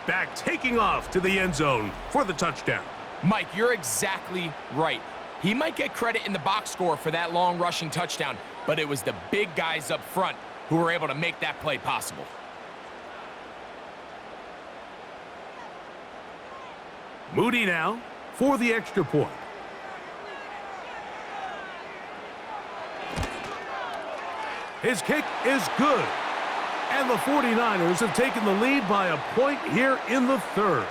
back taking off to the end zone for the touchdown. Mike, you're exactly right. He might get credit in the box score for that long rushing touchdown, but it was the big guys up front who were able to make that play possible. Moody now for the extra point. His kick is good. And the 49ers have taken the lead by a point here in the third.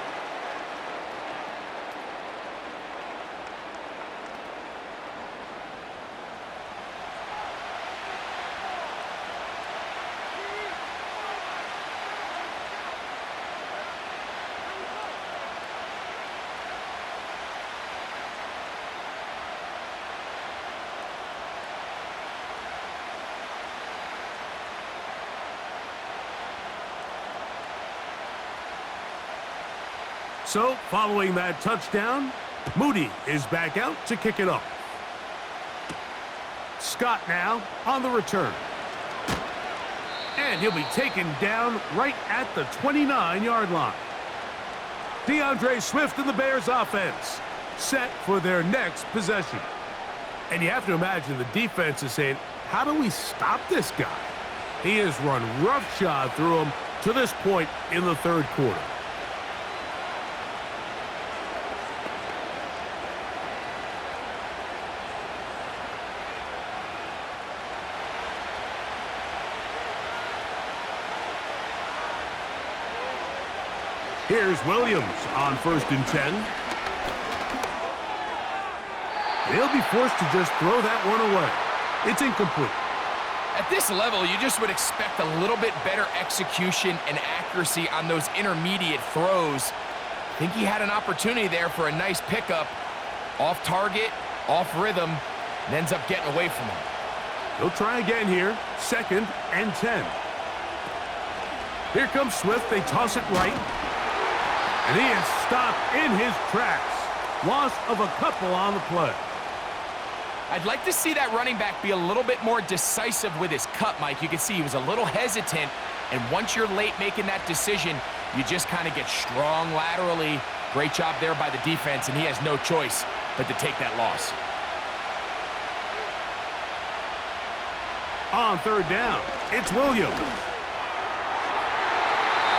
So, following that touchdown, Moody is back out to kick it off. Scott now on the return. And he'll be taken down right at the 29-yard line. DeAndre Swift and the Bears offense set for their next possession. And you have to imagine the defense is saying, how do we stop this guy? He has run roughshod through him to this point in the third quarter. Here's Williams on 1st and 10. They'll be forced to just throw that one away. It's incomplete. At this level, you just would expect a little bit better execution and accuracy on those intermediate throws. I think he had an opportunity there for a nice pickup. Off target, off rhythm, and ends up getting away from him. He'll try again here. 2nd and 10. Here comes Swift. They toss it right. And he is stopped in his tracks. Loss of a couple on the play. I'd like to see that running back be a little bit more decisive with his cut, Mike. You can see he was a little hesitant, and once you're late making that decision, you just kind of get strong laterally. Great job there by the defense, and he has no choice but to take that loss. On 3rd down, it's Williams.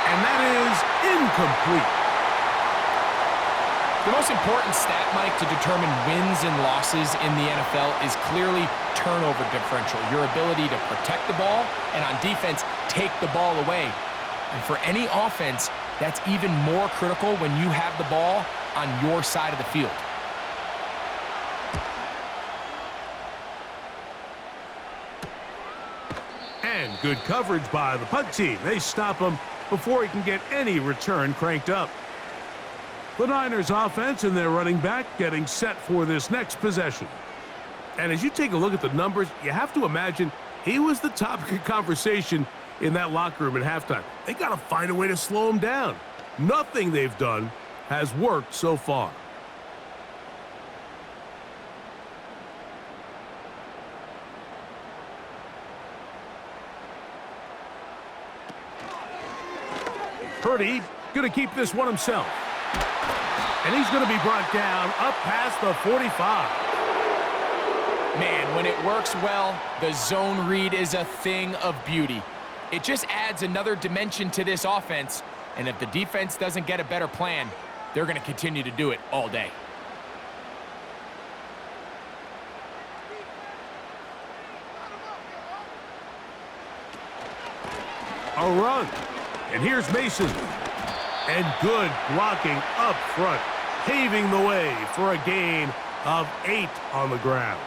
And that is incomplete. The most important stat, Mike, to determine wins and losses in the NFL is clearly turnover differential, your ability to protect the ball and on defense, take the ball away. And for any offense, that's even more critical when you have the ball on your side of the field. And good coverage by the punt team. They stop him before he can get any return cranked up. The Niners offense and their running back getting set for this next possession. And as you take a look at the numbers, you have to imagine he was the topic of conversation in that locker room at halftime. They got to find a way to slow him down. Nothing they've done has worked so far. Purdy going to keep this one himself. And he's going to be brought down up past the 45. Man, when it works well, the zone read is a thing of beauty. It just adds another dimension to this offense, and if the defense doesn't get a better plan, they're going to continue to do it all day. A run. And here's Mason. And good blocking up front, paving the way for a gain of 8 on the ground.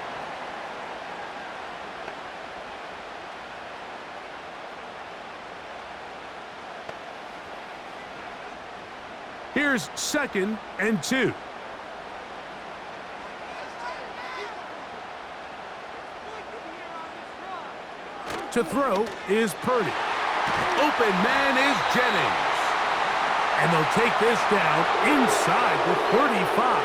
Here's 2nd and 2. To throw is Purdy. Open man is Jennings. And they'll take this down inside the 35.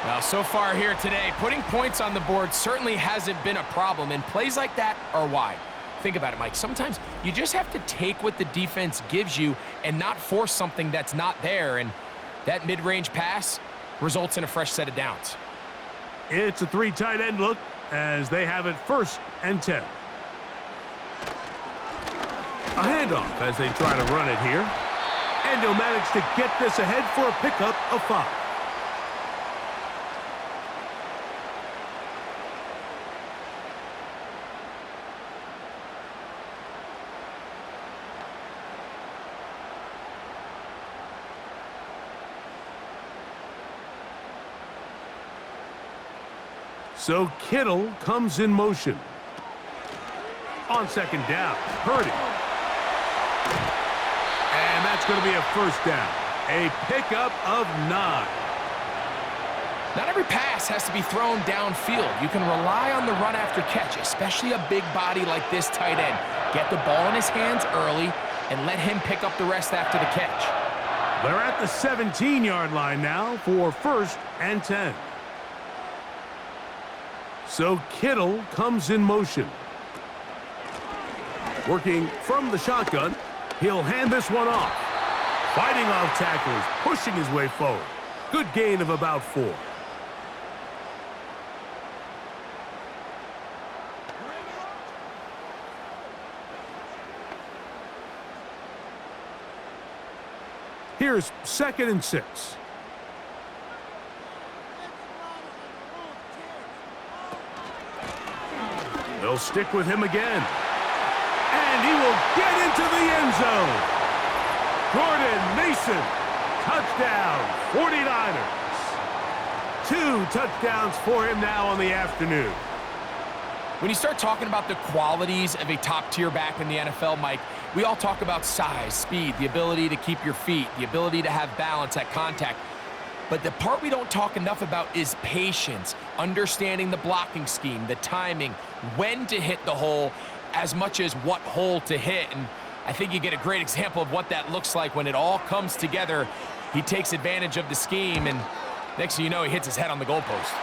Well, so far here today, putting points on the board certainly hasn't been a problem, and plays like that are why. Think about it, Mike. Sometimes you just have to take what the defense gives you and not force something that's not there, and that mid-range pass results in a fresh set of downs. It's a 3 tight end look as they have it 1st and 10. A handoff as they try to run it here. And he'll manage to get this ahead for a pickup of 5. So Kittle comes in motion. On 2nd down, Purdy. And that's going to be a 1st down. A pickup of 9. Not every pass has to be thrown downfield. You can rely on the run after catch, especially a big body like this tight end. Get the ball in his hands early and let him pick up the rest after the catch. They're at the 17-yard line now for 1st and 10. So Kittle comes in motion. Working from the shotgun, he'll hand this one off. Fighting off tacklers, pushing his way forward. Good gain of about 4. Here's 2nd and 6. They'll stick with him again. And he will get into the end zone. Jordan Mason, touchdown, 49ers. 2 touchdowns for him now on the afternoon. When you start talking about the qualities of a top-tier back in the NFL, Mike, we all talk about size, speed, the ability to keep your feet, the ability to have balance at contact. But the part we don't talk enough about is patience, understanding the blocking scheme, the timing, when to hit the hole, as much as what hole to hit. And I think you get a great example of what that looks like when it all comes together. He takes advantage of the scheme, and next thing you know, he hits his head on the goalpost.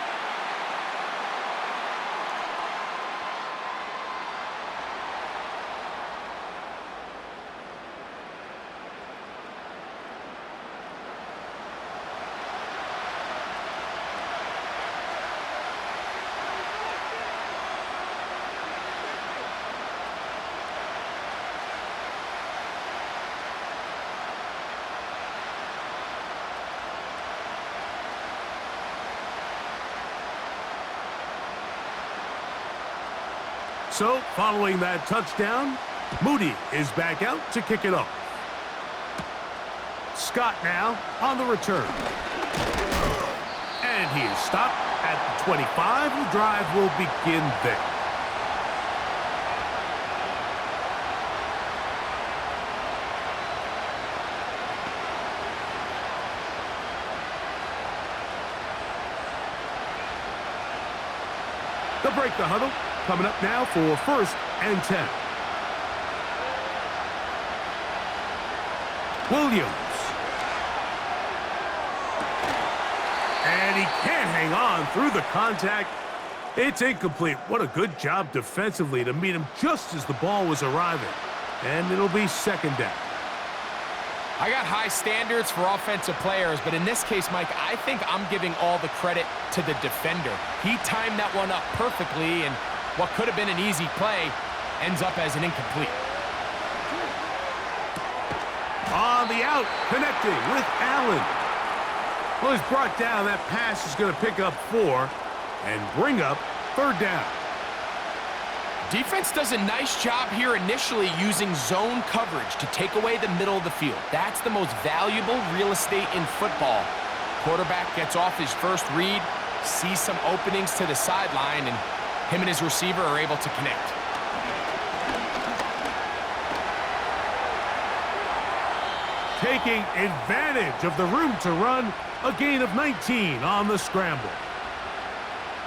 So, following that touchdown, Moody is back out to kick it off. Scott now on the return. And he is stopped at the 25. The drive will begin there. They'll break the huddle. Coming up now for 1st and 10. Williams. And he can't hang on through the contact. It's incomplete. What a good job defensively to meet him just as the ball was arriving. And it'll be 2nd down. I got high standards for offensive players, but in this case, Mike, I think I'm giving all the credit to the defender. He timed that one up perfectly, and what could have been an easy play ends up as an incomplete. On the out, connecting with Allen. Well, he's brought down. That pass is going to pick up 4 and bring up 3rd down. Defense does a nice job here initially using zone coverage to take away the middle of the field. That's the most valuable real estate in football. Quarterback gets off his first read, sees some openings to the sideline, and him and his receiver are able to connect. Taking advantage of the room to run, a gain of 19 on the scramble.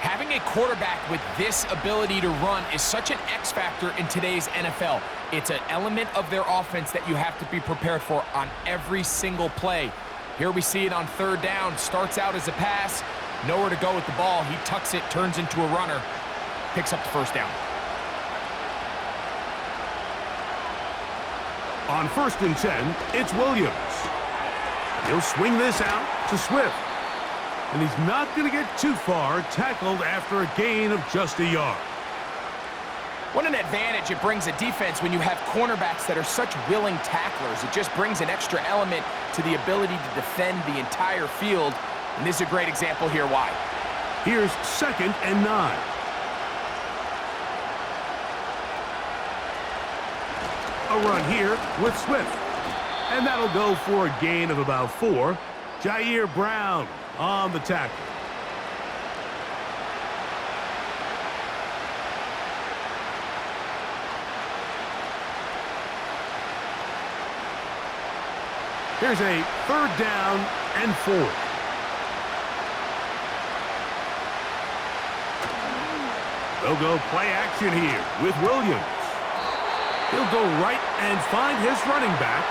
Having a quarterback with this ability to run is such an X factor in today's NFL. It's an element of their offense that you have to be prepared for on every single play. Here we see it on 3rd down. Starts out as a pass, nowhere to go with the ball. He tucks it, turns into a runner, picks up the 1st down. On 1st and 10, it's Williams. He'll swing this out to Swift. And he's not going to get too far, tackled after a gain of just a yard. What an advantage it brings a defense when you have cornerbacks that are such willing tacklers. It just brings an extra element to the ability to defend the entire field. And this is a great example here why. Here's 2nd and 9. A run here with Swift. And that'll go for a gain of about 4. Jair Brown on the tackle. Here's a 3rd down and 4. They'll go play action here with Williams. He'll go right and find his running back.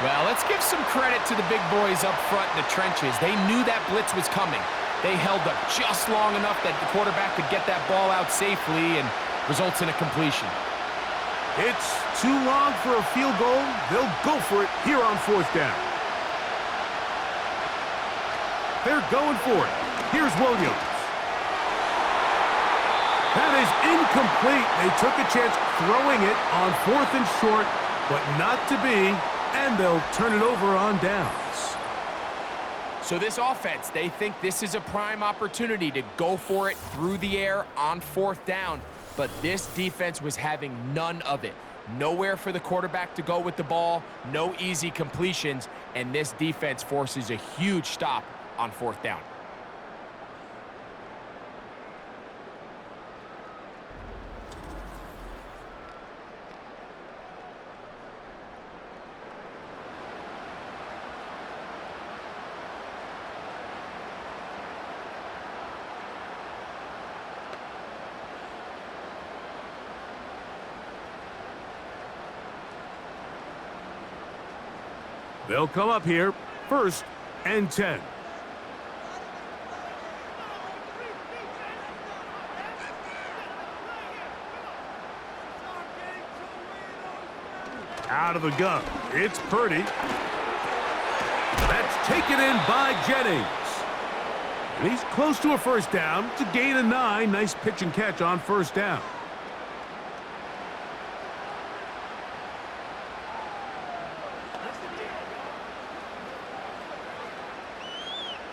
Well, let's give some credit to the big boys up front in the trenches. They knew that blitz was coming. They held up just long enough that the quarterback could get that ball out safely and results in a completion. It's too long for a field goal. They'll go for it here on 4th down. They're going for it. Here's Williams. That is incomplete. They took a chance throwing it on 4th and short, but not to be, and they'll turn it over on downs. So this offense, they think this is a prime opportunity to go for it through the air on 4th down. But this defense was having none of it. Nowhere for the quarterback to go with the ball, no easy completions, and this defense forces a huge stop on 4th down. They'll come up here, 1st and 10. Out of the gun, it's Purdy. That's taken in by Jennings. And he's close to a 1st down to gain a 9. Nice pitch and catch on 1st down.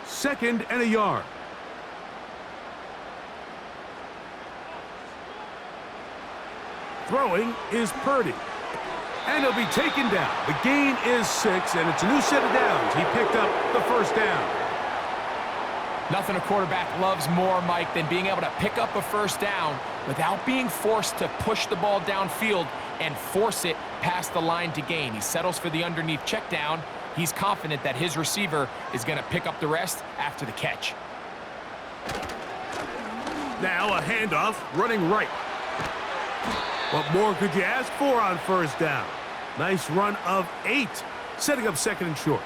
2nd and a yard. Throwing is Purdy. And he'll be taken down. The gain is 6, and it's a new set of downs. He picked up the 1st down. Nothing a quarterback loves more, Mike, than being able to pick up a 1st down without being forced to push the ball downfield and force it past the line to gain. He settles for the underneath check down. He's confident that his receiver is going to pick up the rest after the catch. Now a handoff running right. What more could you ask for on 1st down? Nice run of 8, setting up 2nd and short.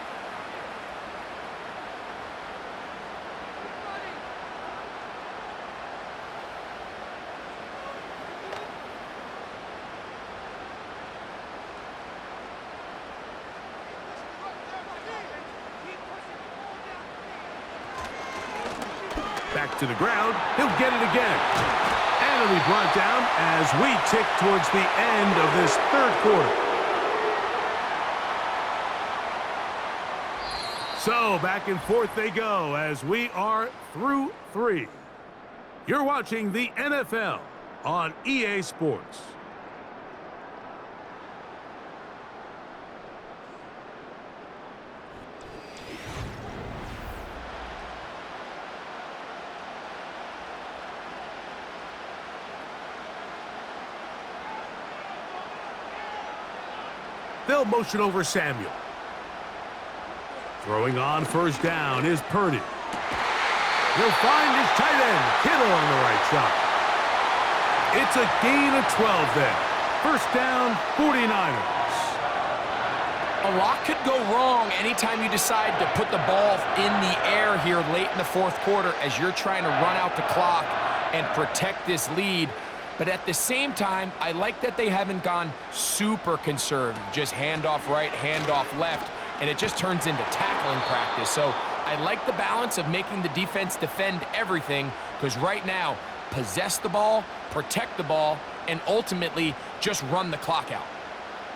Back to the ground. He'll get it again. And it'll be brought down as we tick towards the end of this 3rd quarter. So back and forth they go as we are through 3. You're watching the NFL on EA Sports. They'll motion over Samuel. Throwing on 1st down is Purdy. He'll find his tight end, Kittle, on the right side. It's a gain of 12 there. 1st down, 49ers. A lot could go wrong anytime you decide to put the ball in the air here late in the 4th quarter as you're trying to run out the clock and protect this lead. But at the same time, I like that they haven't gone super conservative, just handoff right, handoff left, and it just turns into tackling practice. So I like the balance of making the defense defend everything, because right now, possess the ball, protect the ball, and ultimately just run the clock out.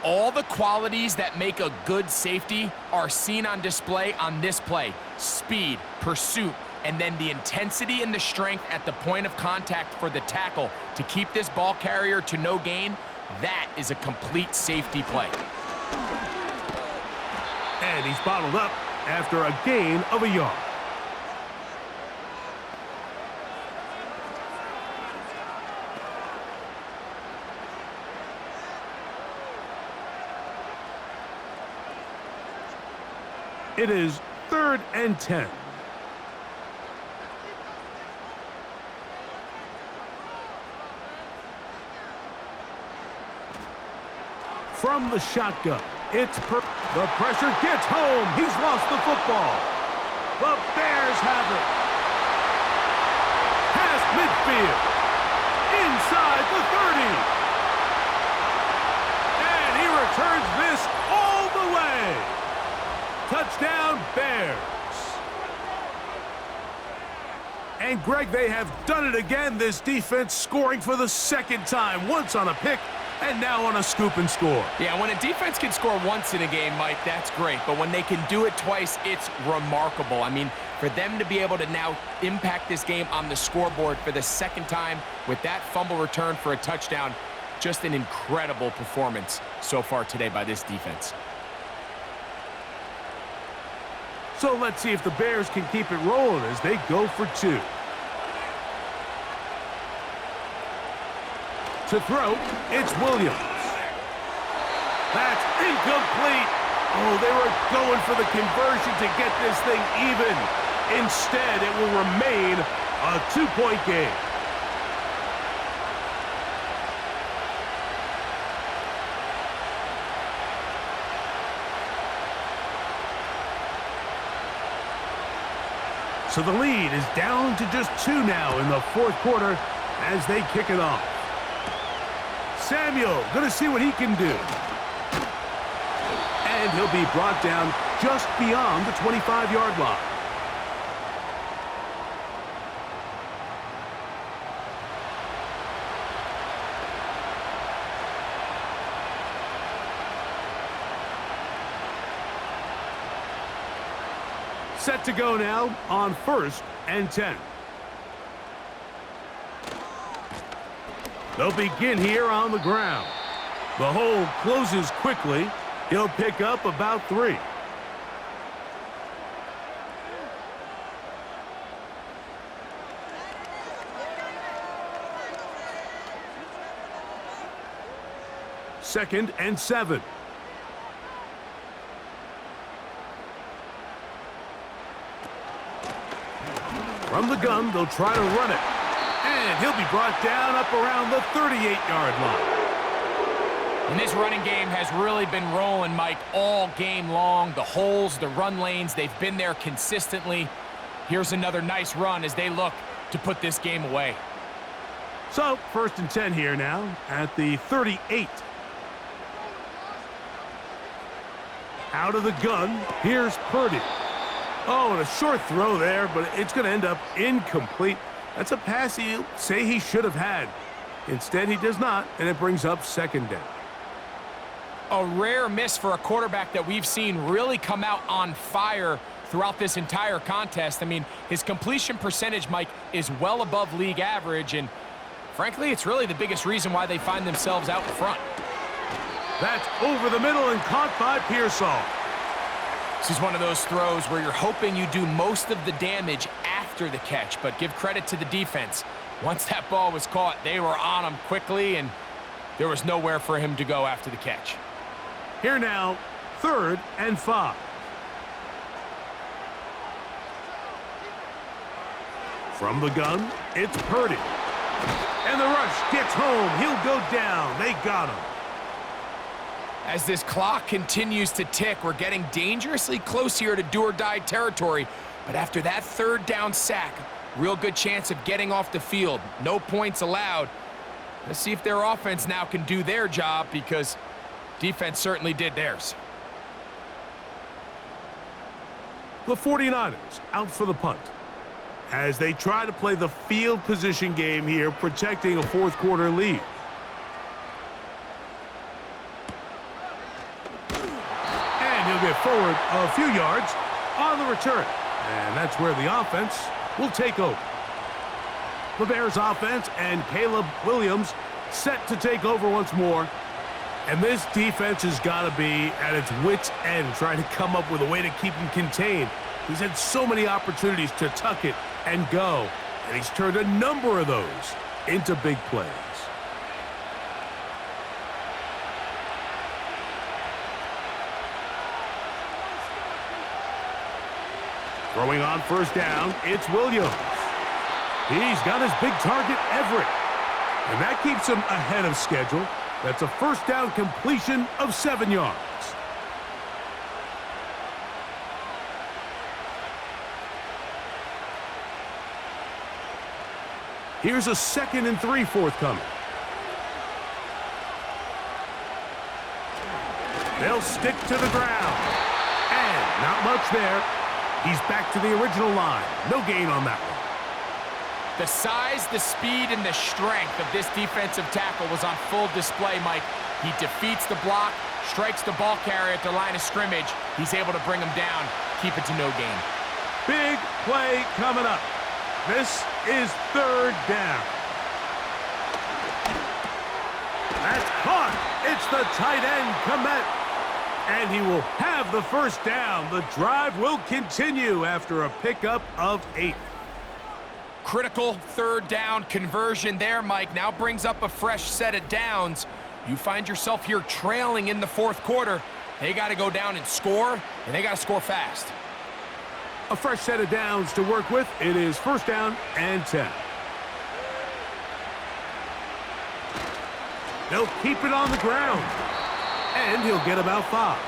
All the qualities that make a good safety are seen on display on this play. Speed, pursuit, and then the intensity and the strength at the point of contact for the tackle to keep this ball carrier to no gain. That is a complete safety play. And he's bottled up after a gain of a yard. It is 3rd and 10. From the shotgun, the pressure gets home. He's lost the football. The Bears have it. Past midfield. Inside the 30. And he returns this all the way. Touchdown, Bears. And Greg, they have done it again. This defense scoring for the second time. Once on a pick, and now on a scoop and score. Yeah, when a defense can score once in a game, Mike, that's great. But when they can do it twice, it's remarkable. I mean, for them to be able to now impact this game on the scoreboard for the second time with that fumble return for a touchdown, just an incredible performance so far today by this defense. So let's see if the Bears can keep it rolling as they go for 2. To throw, it's Williams. That's incomplete. Oh, they were going for the conversion to get this thing even. Instead, it will remain a 2-point game. So the lead is down to just 2 now in the 4th quarter as they kick it off. Samuel going to see what he can do. And he'll be brought down just beyond the 25-yard line. Set to go now on 1st and 10. They'll begin here on the ground. The hole closes quickly. He'll pick up about 3. Second and 7. From the gun, they'll try to run it. And he'll be brought down up around the 38-yard line. And this running game has really been rolling, Mike, all game long. The holes, the run lanes, they've been there consistently. Here's another nice run as they look to put this game away. So, 1st and 10 here now at the 38. Out of the gun, here's Purdy. Oh, and a short throw there, but it's going to end up incomplete. That's a pass he'll say he should have had. Instead, he does not, and it brings up 2nd down. A rare miss for a quarterback that we've seen really come out on fire throughout this entire contest. I mean, his completion percentage, Mike, is well above league average, and frankly, it's really the biggest reason why they find themselves out in front. That's over the middle and caught by Pearsall. This is one of those throws where you're hoping you do most of the damage after the catch, but give credit to the defense. Once that ball was caught, they were on him quickly, and there was nowhere for him to go after the catch. Here now, 3rd and 5. From the gun, it's Purdy. And the rush gets home. He'll go down. They got him. As this clock continues to tick, we're getting dangerously close here to do-or-die territory. But after that 3rd down sack, real good chance of getting off the field. No points allowed. Let's see if their offense now can do their job, because defense certainly did theirs. The 49ers out for the punt as they try to play the field position game here, protecting a fourth quarter lead. And he'll get forward a few yards on the return. And that's where the offense will take over. The Bears offense and Caleb Williams set to take over once more. And this defense has got to be at its wits' end, trying to come up with a way to keep him contained. He's had so many opportunities to tuck it and go, and he's turned a number of those into big plays. Throwing on first down, it's Williams. He's got his big target, Everett, and that keeps him ahead of schedule. That's a first down completion of 7 yards. Here's a 2nd and 3 forthcoming. They'll stick to the ground. And not much there. He's back to the original line. No gain on that one. The size, the speed, and the strength of this defensive tackle was on full display, Mike. He defeats the block, strikes the ball carrier at the line of scrimmage. He's able to bring him down, keep it to no gain. Big play coming up. This is 3rd down. That's caught. It's the tight end, Komet. And he will have the first down. The drive will continue after a pickup of 8. Critical 3rd down conversion there, Mike. Now brings up a fresh set of downs. You find yourself here trailing in the 4th quarter. They got to go down and score, and they got to score fast. A fresh set of downs to work with. It is 1st down and 10. They'll keep it on the ground. And he'll get about 5.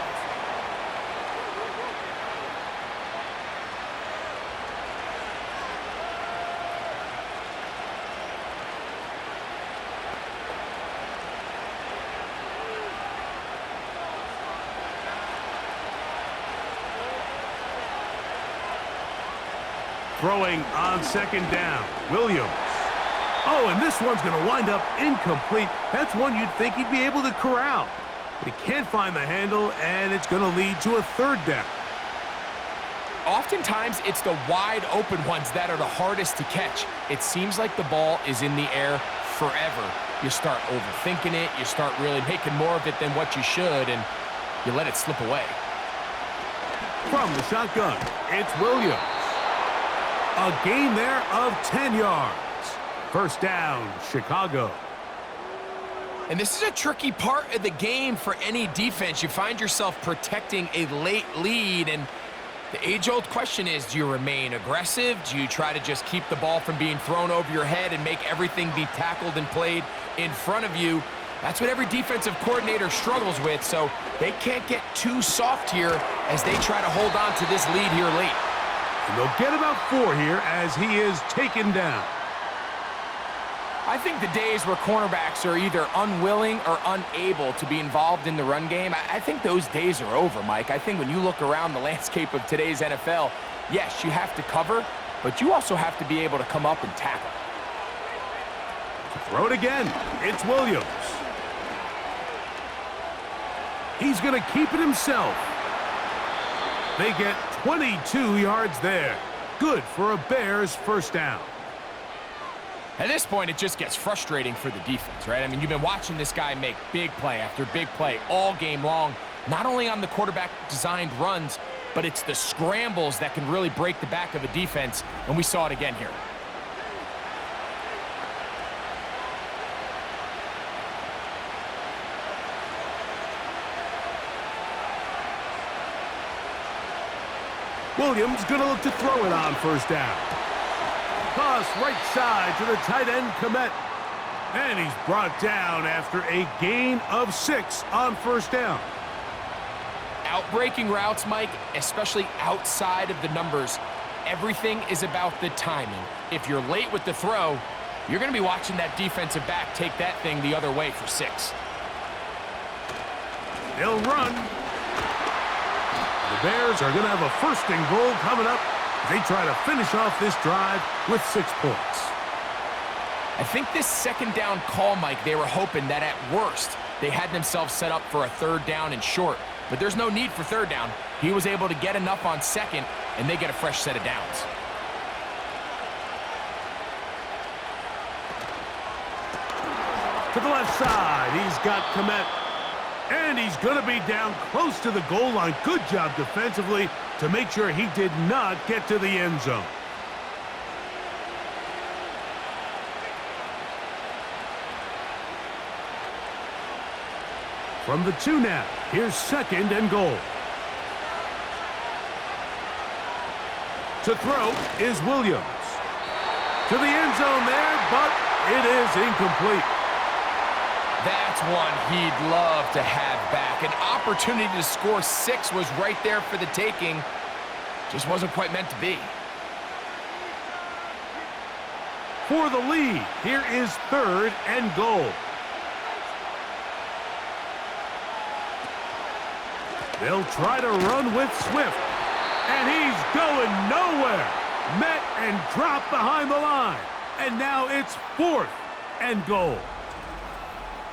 Throwing on 2nd down, Williams. Oh, and this one's going to wind up incomplete. That's one you'd think he'd be able to corral. But he can't find the handle, and it's going to lead to a 3rd down. Oftentimes, it's the wide open ones that are the hardest to catch. It seems like the ball is in the air forever. You start overthinking it. You start really making more of it than what you should, and you let it slip away. From the shotgun, it's Williams. A gain there of 10 yards. 1st down, Chicago. And this is a tricky part of the game for any defense. You find yourself protecting a late lead, and the age-old question is, do you remain aggressive? Do you try to just keep the ball from being thrown over your head and make everything be tackled and played in front of you? That's what every defensive coordinator struggles with, so they can't get too soft here as they try to hold on to this lead here late. And they'll get about 4 here as he is taken down. I think the days where cornerbacks are either unwilling or unable to be involved in the run game, I think those days are over, Mike. I think when you look around the landscape of today's NFL, yes, you have to cover, but you also have to be able to come up and tackle. Throw it again. It's Williams. He's going to keep it himself. They get 22 yards there. Good for a Bears 1st down. At this point, it just gets frustrating for the defense, right? I mean, you've been watching this guy make big play after big play all game long, not only on the quarterback-designed runs, but it's the scrambles that can really break the back of a defense, and we saw it again here. Williams going to look to throw it on 1st down. Toss right side to the tight end, Komet. And he's brought down after a gain of 6 on 1st down. Outbreaking routes, Mike, especially outside of the numbers, everything is about the timing. If you're late with the throw, you're going to be watching that defensive back take that thing the other way for 6. They'll run. The Bears are going to have a 1st and goal coming up. They try to finish off this drive with 6 points. I think this 2nd down call, Mike, they were hoping that at worst they had themselves set up for a 3rd down and short. But there's no need for 3rd down. He was able to get enough on 2nd, and they get a fresh set of downs. To the left side, he's got Komet. And he's going to be down close to the goal line. Good job defensively to make sure he did not get to the end zone. From the 2 now, here's 2nd and goal. To throw is Williams. To the end zone there, but it is incomplete. That's one he'd love to have back. An opportunity to score 6 was right there for the taking. Just wasn't quite meant to be. For the lead, here is 3rd and goal. They'll try to run with Swift. And he's going nowhere. Met and dropped behind the line. And now it's 4th and goal.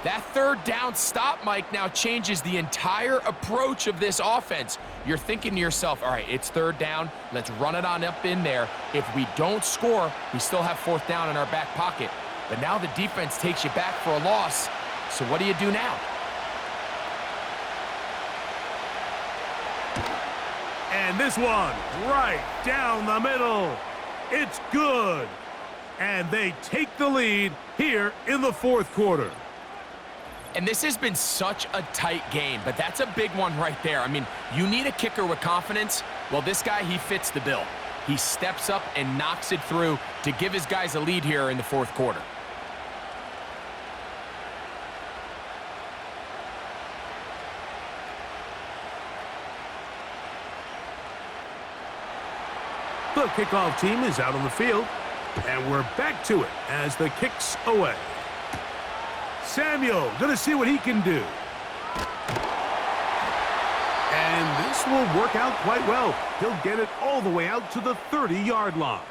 That 3rd down stop, Mike, now changes the entire approach of this offense. You're thinking to yourself, all right, it's 3rd down. Let's run it on up in there. If we don't score, we still have 4th down in our back pocket. But now the defense takes you back for a loss. So what do you do now? And this one right down the middle. It's good. And they take the lead here in the 4th quarter. And this has been such a tight game, but that's a big one right there. I mean, you need a kicker with confidence. Well, this guy, he fits the bill. He steps up and knocks it through to give his guys a lead here in the 4th quarter. The kickoff team is out on the field, and we're back to it as the kick's away. Samuel going to see what he can do. And this will work out quite well. He'll get it all the way out to the 30-yard line.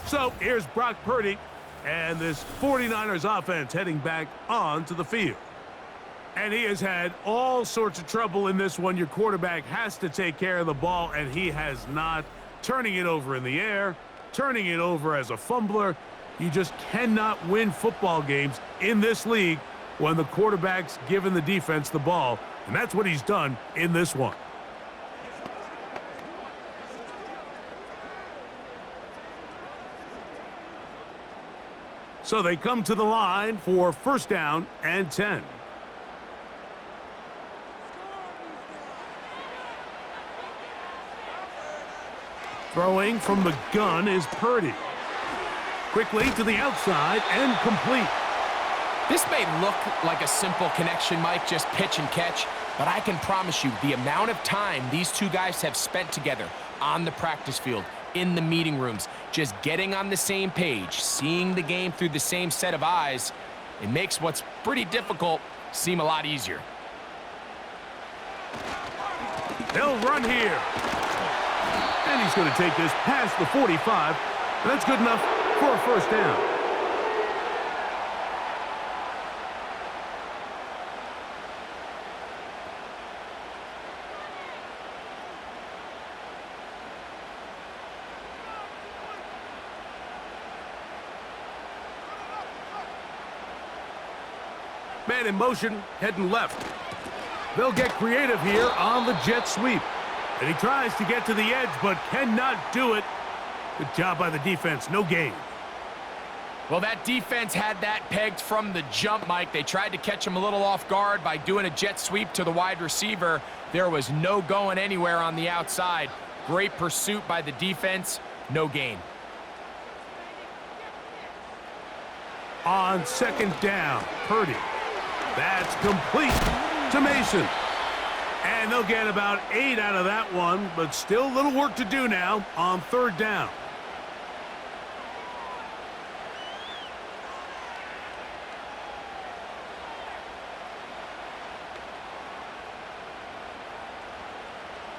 So here's Brock Purdy and this 49ers offense heading back onto the field. And he has had all sorts of trouble in this one. Your quarterback has to take care of the ball, and he has not. Turning it over in the air, turning it over as a fumbler. You just cannot win football games in this league when the quarterback's giving the defense the ball, and that's what he's done in this one. So they come to the line for 1st down and 10. Throwing from the gun is Purdy. Quickly to the outside and complete. This may look like a simple connection, Mike, just pitch and catch, but I can promise you the amount of time these two guys have spent together on the practice field, in the meeting rooms, just getting on the same page, seeing the game through the same set of eyes, it makes what's pretty difficult seem a lot easier. They'll run here. And he's going to take this past the 45. And that's good enough for a 1st down. Man in motion, heading left. They'll get creative here on the jet sweep. And he tries to get to the edge, but cannot do it. Good job by the defense. No gain. Well, that defense had that pegged from the jump, Mike. They tried to catch him a little off guard by doing a jet sweep to the wide receiver. There was no going anywhere on the outside. Great pursuit by the defense. No gain. On 2nd down, Purdy. That's complete to Mason. And they'll get about 8 out of that one, but still little work to do now on 3rd down.